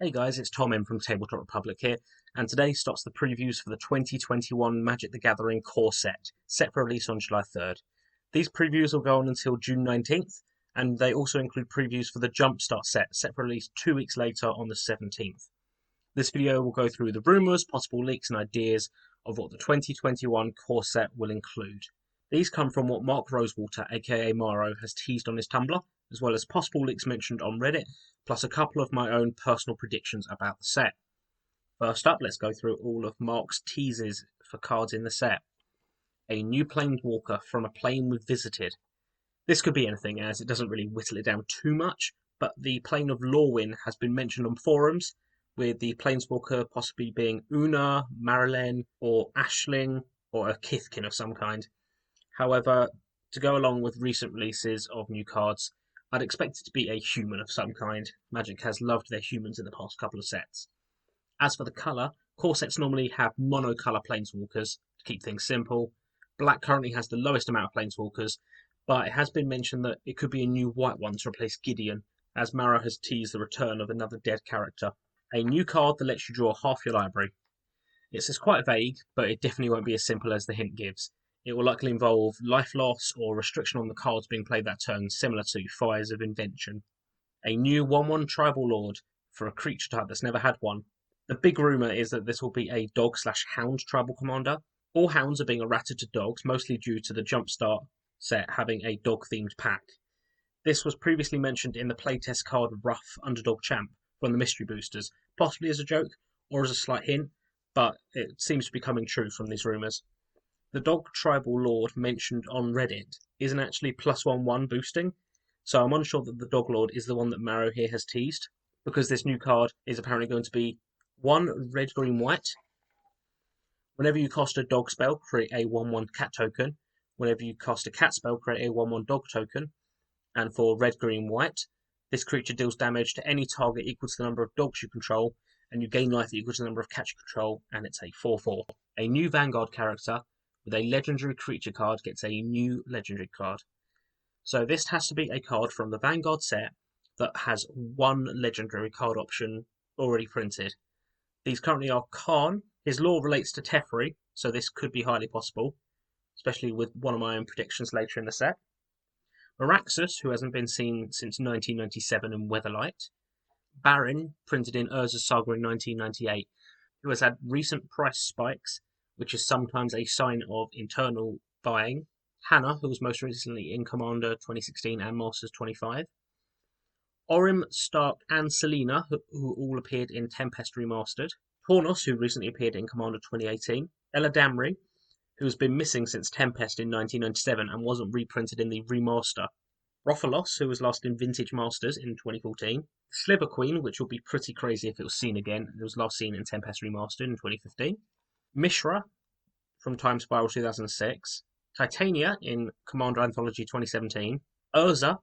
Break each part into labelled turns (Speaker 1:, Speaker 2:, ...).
Speaker 1: Hey guys, it's Tom M from Tabletop Republic here, and today starts the previews for the 2021 Magic the Gathering core set for release on July 3rd. These previews will go on until June 19th, and they also include previews for the Jumpstart set for release 2 weeks later on the 17th. This video will go through the rumours, possible leaks, and ideas of what the 2021 core set will include. These come from what Mark Rosewater, aka Maro, has teased on his Tumblr, as well as possible leaks mentioned on Reddit, plus a couple of my own personal predictions about the set. First up, let's go through all of Mark's teasers for cards in the set. A new Planeswalker from a plane we've visited. This could be anything, as it doesn't really whittle it down too much, but the plane of Lorwyn has been mentioned on forums, with the Planeswalker possibly being Una, Marilyn, or Ashling, or a Kithkin of some kind. However, to go along with recent releases of new cards, I'd expect it to be a human of some kind. Magic has loved their humans in the past couple of sets. As for the colour, core sets normally have monocolour planeswalkers to keep things simple. Black currently has the lowest amount of planeswalkers, but it has been mentioned that it could be a new white one to replace Gideon, as Mara has teased the return of another dead character. A new card that lets you draw half your library. It's quite vague, but it definitely won't be as simple as the hint gives. It will likely involve life loss or restriction on the cards being played that turn, similar to Fires of Invention. A new 1/1 Tribal Lord for a creature type that's never had one. The big rumour is that this will be a dog/hound tribal commander. All hounds are being errated to dogs, mostly due to the Jumpstart set having a dog-themed pack. This was previously mentioned in the playtest card Rough Underdog Champ from the Mystery Boosters, possibly as a joke or as a slight hint, but it seems to be coming true from these rumours. The Dog Tribal Lord mentioned on Reddit isn't actually +1/1 boosting, so I'm unsure that the Dog Lord is the one that Maro here has teased, because this new card is apparently going to be 1 red, green, white. Whenever you cast a dog spell, create a 1/1 cat token. Whenever you cast a cat spell, create a 1/1 dog token. And for red, green, white, this creature deals damage to any target equal to the number of dogs you control, and you gain life equal to the number of cats you control, and it's a 4/4. A new Vanguard character with a legendary creature card gets a new legendary card. So this has to be a card from the Vanguard set that has one legendary card option already printed. These currently are Khan. His lore relates to Teferi, so this could be highly possible, especially with one of my own predictions later in the set. Meraxus, who hasn't been seen since 1997 in Weatherlight. Baron, printed in Urza's Saga in 1998, who has had recent price spikes, which is sometimes a sign of internal buying. Hannah, who was most recently in Commander 2016 and Masters 25. Orim, Stark, and Selena, who all appeared in Tempest Remastered. Tornos, who recently appeared in Commander 2018. Ella Damri, who has been missing since Tempest in 1997 and wasn't reprinted in the remaster. Rofalos, who was last in Vintage Masters in 2014. Sliver Queen, which would be pretty crazy if it was seen again. It was last seen in Tempest Remastered in 2015. Mishra from Time Spiral 2006. Titania in Commander Anthology 2017. Urza,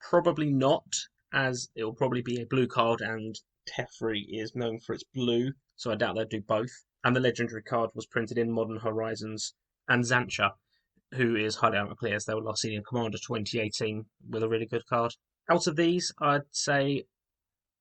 Speaker 1: probably not, as it will probably be a blue card and Teferi is known for its blue, so I doubt they'll do both. And the legendary card was printed in Modern Horizons. And Zancha, who is highly unlikely as they were last seen in Commander 2018 with a really good card. Out of these, I'd say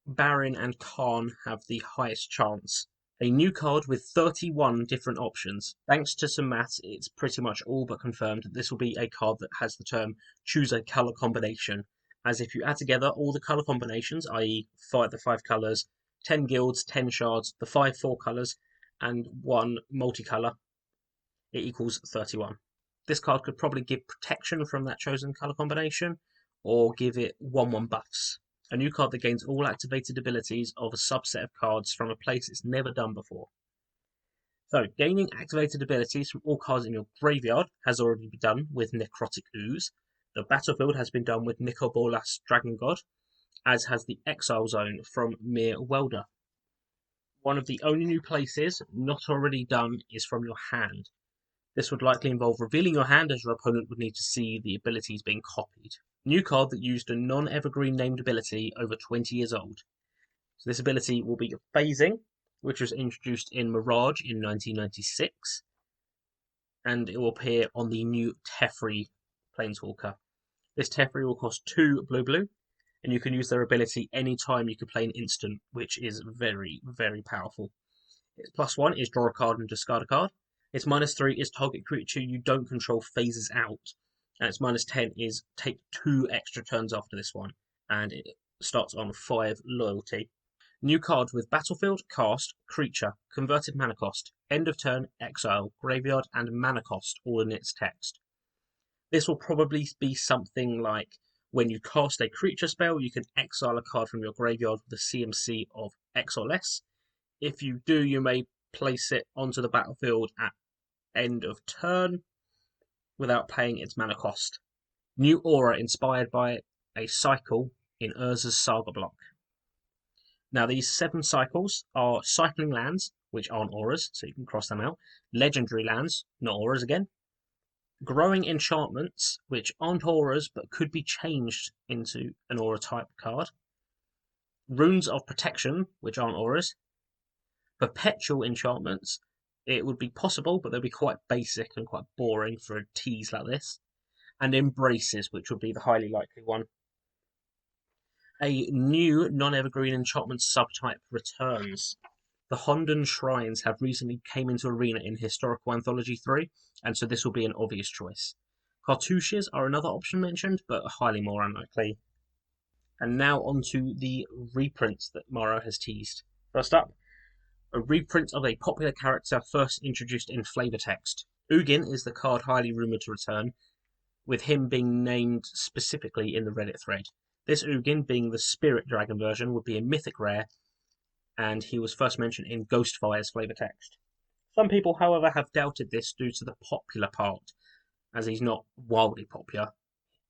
Speaker 1: Baron and Khan have the highest chance. A new card with 31 different options. Thanks to some maths, it's pretty much all but confirmed that this will be a card that has the term choose a colour combination, as if you add together all the colour combinations, i.e. the 5 colours, 10 guilds, 10 shards, the 5 4 colours, and 1 multicolour, it equals 31. This card could probably give protection from that chosen colour combination, or give it 1/1 buffs. A new card that gains all activated abilities of a subset of cards from a place it's never done before. So, gaining activated abilities from all cards in your graveyard has already been done with Necrotic Ooze. The battlefield has been done with Nikobolas Dragon God, as has the Exile Zone from Mir Welder. One of the only new places not already done is from your hand. This would likely involve revealing your hand, as your opponent would need to see the abilities being copied. New card that used a non-evergreen named ability over 20 years old. So this ability will be Phasing, which was introduced in Mirage in 1996, and it will appear on the new Teferi Planeswalker. This Teferi will cost 2 blue, and you can use their ability anytime you can play an instant, which is very, very powerful. Its +1 is draw a card and discard a card. Its -3 is target creature you don't control phases out. And its -10 is take 2 extra turns after this one, and it starts on 5 loyalty. New card with battlefield, cast, creature, converted mana cost, end of turn, exile, graveyard, and mana cost all in its text. This will probably be something like when you cast a creature spell, you can exile a card from your graveyard with a CMC of X or less. If you do, you may place it onto the battlefield at end of turn without paying its mana cost. New aura inspired by a cycle in Urza's Saga block. Now, these 7 cycles are cycling lands, which aren't auras, so you can cross them out. Legendary lands, not auras again. Growing enchantments, which aren't auras but could be changed into an aura type card. Runes of protection, which aren't auras. Perpetual enchantments, it would be possible, but they'll be quite basic and quite boring for a tease like this. And embraces, which would be the highly likely one. A new non-evergreen enchantment subtype returns. The Hondan Shrines have recently came into Arena in Historical Anthology 3, and so this will be an obvious choice. Cartouches are another option mentioned, but highly more unlikely. And now onto the reprints that Morrow has teased. First up, a reprint of a popular character first introduced in flavor text. Ugin is the card highly rumoured to return, with him being named specifically in the Reddit thread. This Ugin, being the Spirit Dragon version, would be a mythic rare, and he was first mentioned in Ghostfire's flavor text. Some people, however, have doubted this due to the popular part, as he's not wildly popular,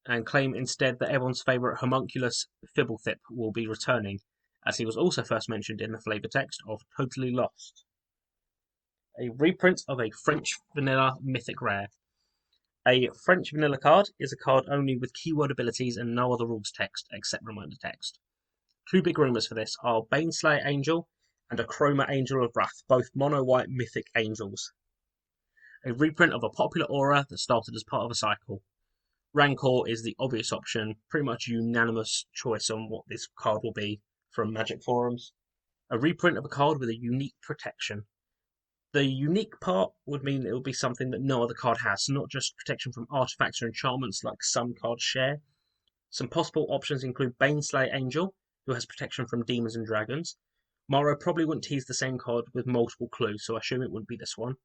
Speaker 1: and claim instead that everyone's favourite homunculus Fibblethip will be returning, as he was also first mentioned in the flavor text of Totally Lost. A reprint of a French vanilla mythic rare. A French vanilla card is a card only with keyword abilities and no other rules text except reminder text. 2 big rumours for this are Baneslayer Angel and a Chroma Angel of Wrath, both mono-white mythic angels. A reprint of a popular aura that started as part of a cycle. Rancor is the obvious option, pretty much unanimous choice on what this card will be from Magic forums. A reprint of a card with a unique protection. The unique part would mean it will be something that no other card has, not just protection from artifacts or enchantments like some cards share. Some possible options include Baneslayer Angel, who has protection from demons and dragons. Morrow probably wouldn't tease the same card with multiple clues, so I assume it wouldn't be this one.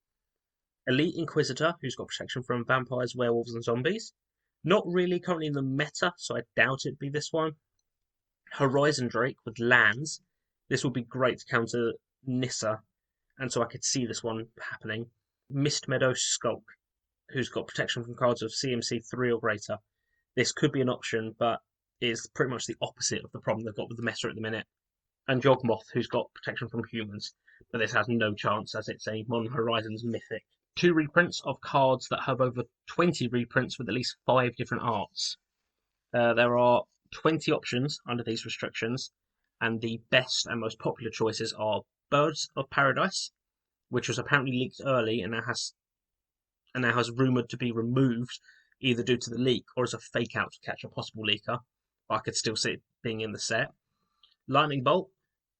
Speaker 1: Elite Inquisitor, who's got protection from vampires, werewolves, and zombies. Not really currently in the meta, so I doubt it'd be this one. Horizon Drake with lands. This would be great to counter Nissa, and so I could see this one happening. Mist Meadow Skulk, who's got protection from cards of CMC 3 or greater. This could be an option, but is pretty much the opposite of the problem they've got with the meta at the minute. And Jogmoth, who's got protection from humans, but this has no chance as it's a Modern Horizons mythic. 2 reprints of cards that have over 20 reprints with at least 5 different arts. There are 20 options under these restrictions, and the best and most popular choices are Birds of Paradise, which was apparently leaked early and now has rumoured to be removed either due to the leak or as a fake out to catch a possible leaker, but I could still see it being in the set. Lightning Bolt,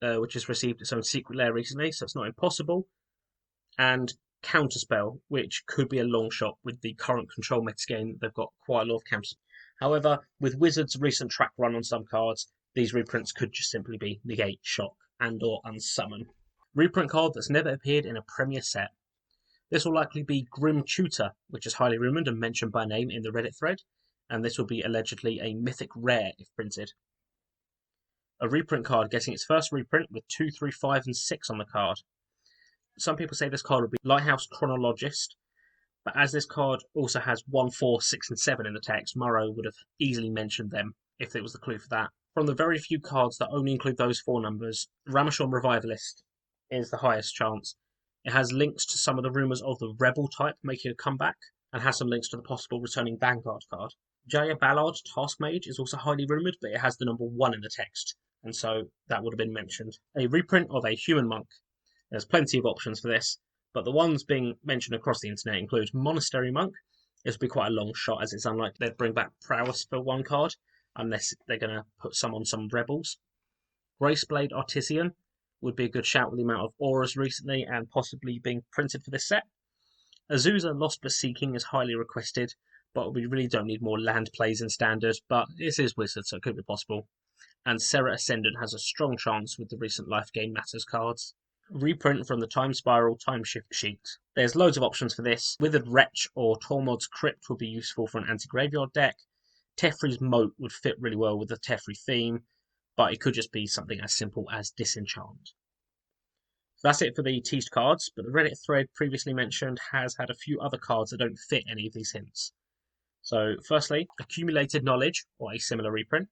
Speaker 1: which has received its own secret lair recently, so it's not impossible. And Counterspell, which could be a long shot with the current control meta game. They've got quite a lot of counterspell. However, with Wizards' recent track run on some cards, these reprints could just simply be Negate, Shock, and or Unsummon. Reprint card that's never appeared in a Premier set. This will likely be Grim Tutor, which is highly rumoured and mentioned by name in the Reddit thread, and this will be allegedly a mythic rare if printed. A reprint card getting its first reprint with 2, 3, 5, and 6 on the card. Some people say this card would be Lighthouse Chronologist, but as this card also has 1, 4, 6, and 7 in the text, Morrow would have easily mentioned them if there was the clue for that. From the very few cards that only include those 4 numbers, Ramashon Revivalist is the highest chance. It has links to some of the rumours of the Rebel type making a comeback, and has some links to the possible returning Vanguard card. Jaya Ballard Task Mage is also highly rumoured, but it has the number 1 in the text, and so that would have been mentioned. A reprint of a Human Monk. There's plenty of options for this, but the ones being mentioned across the internet include Monastery Monk. This would be quite a long shot as it's unlikely they'd bring back Prowess for 1 card, unless they're going to put some on some rebels. Graceblade Artisan would be a good shout with the amount of auras recently and possibly being printed for this set. Azusa Lost but Seeking is highly requested, but we really don't need more land plays in Standard, but this is Wizard, so it could be possible. And Serra Ascendant has a strong chance with the recent Life Gain Matters cards. Reprint from the Time Spiral Time Shift sheet. There's loads of options for this. Withered Wretch or Tormod's Crypt would be useful for an anti-graveyard deck. Teferi's Moat would fit really well with the Teferi theme, but it could just be something as simple as Disenchant. So that's it for the teased cards, but the Reddit thread previously mentioned has had a few other cards that don't fit any of these hints. So firstly, Accumulated Knowledge, or a similar reprint.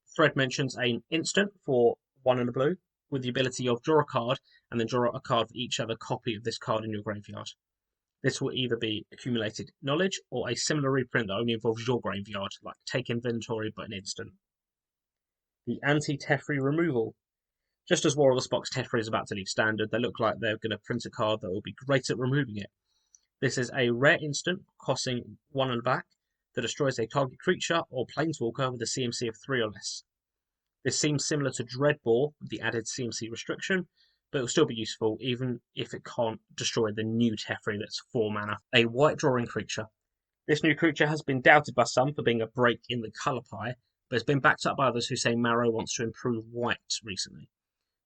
Speaker 1: The thread mentions an instant for 1 and a blue, with the ability of draw a card, and then draw a card for each other copy of this card in your graveyard. This will either be Accumulated Knowledge, or a similar reprint that only involves your graveyard, like Take Inventory but an instant. The Anti-Teferi Removal. Just as War of the Spocks Teferi is about to leave Standard, they look like they're going to print a card that will be great at removing it. This is a rare instant, costing 1 and back, that destroys a target creature or planeswalker with a CMC of 3 or less. This seems similar to Dreadbore with the added CMC restriction, but it will still be useful even if it can't destroy the new Teferi that's 4 mana. A white drawing creature. This new creature has been doubted by some for being a break in the colour pie, but it's been backed up by others who say Marrow wants to improve white recently.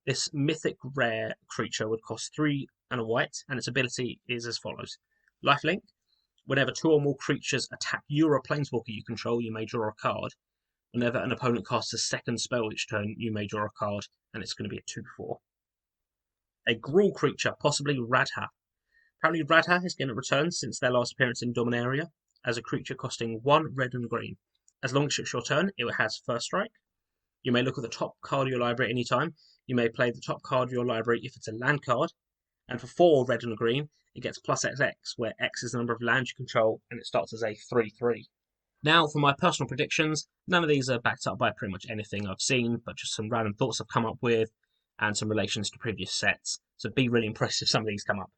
Speaker 1: This mythic rare creature would cost 3 and a white, and its ability is as follows. Lifelink. Whenever 2 or more creatures attack you or a planeswalker you control, you may draw a card. Whenever an opponent casts a second spell each turn, you may draw a card, and it's going to be a 2/4. A Gruul creature, possibly Radha. Apparently Radha is going to return since their last appearance in Dominaria, as a creature costing 1 red and green. As long as it's your turn, it has first strike. You may look at the top card of your library at any time. You may play the top card of your library if it's a land card. And for 4 red and a green, it gets plus XX, where X is the number of lands you control, and it starts as a 3/3. Now, for my personal predictions, none of these are backed up by pretty much anything I've seen, but just some random thoughts I've come up with, and some relations to previous sets. So be really impressed if some of these come up.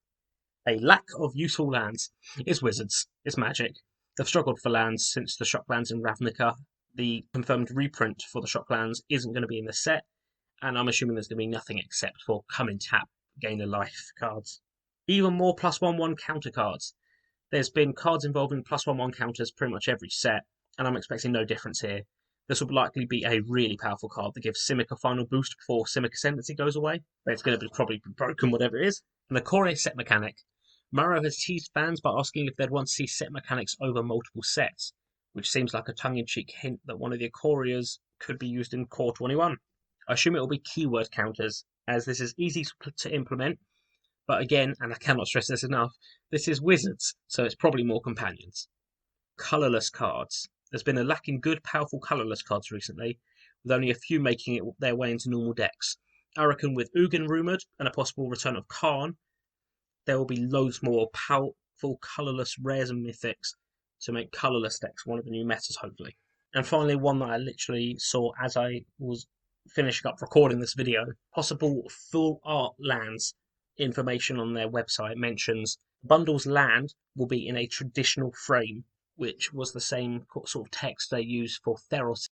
Speaker 1: A lack of useful lands. It's Wizards. It's Magic. They've struggled for lands since the Shocklands in Ravnica. The confirmed reprint for the Shocklands isn't going to be in the set, and I'm assuming there's going to be nothing except for come and tap, gain a life cards. Even more +1/1 counter cards. There's been cards involving +1/1 counters pretty much every set, and I'm expecting no difference here. This will likely be a really powerful card that gives Simic a final boost before Simic Ascendancy goes away, but it's going to be probably broken, whatever it is. And the Core set mechanic. Marrow has teased fans by asking if they'd want to see set mechanics over multiple sets, which seems like a tongue-in-cheek hint that one of the Icorias could be used in Core 21. I assume it will be keyword counters, as this is easy to implement, but again, and I cannot stress this enough, this is Wizards, so it's probably more companions. Colourless cards. There's been a lack in good, powerful colourless cards recently, with only a few making it their way into normal decks. I reckon with Ugin rumoured and a possible return of Karn, there will be loads more powerful colourless rares and mythics to make colourless decks one of the new metas, hopefully. And finally, one that I literally saw as I was finishing up recording this video, possible full art lands. Information on their website mentions Bundle's land will be in a traditional frame, which was the same sort of text they used for Theros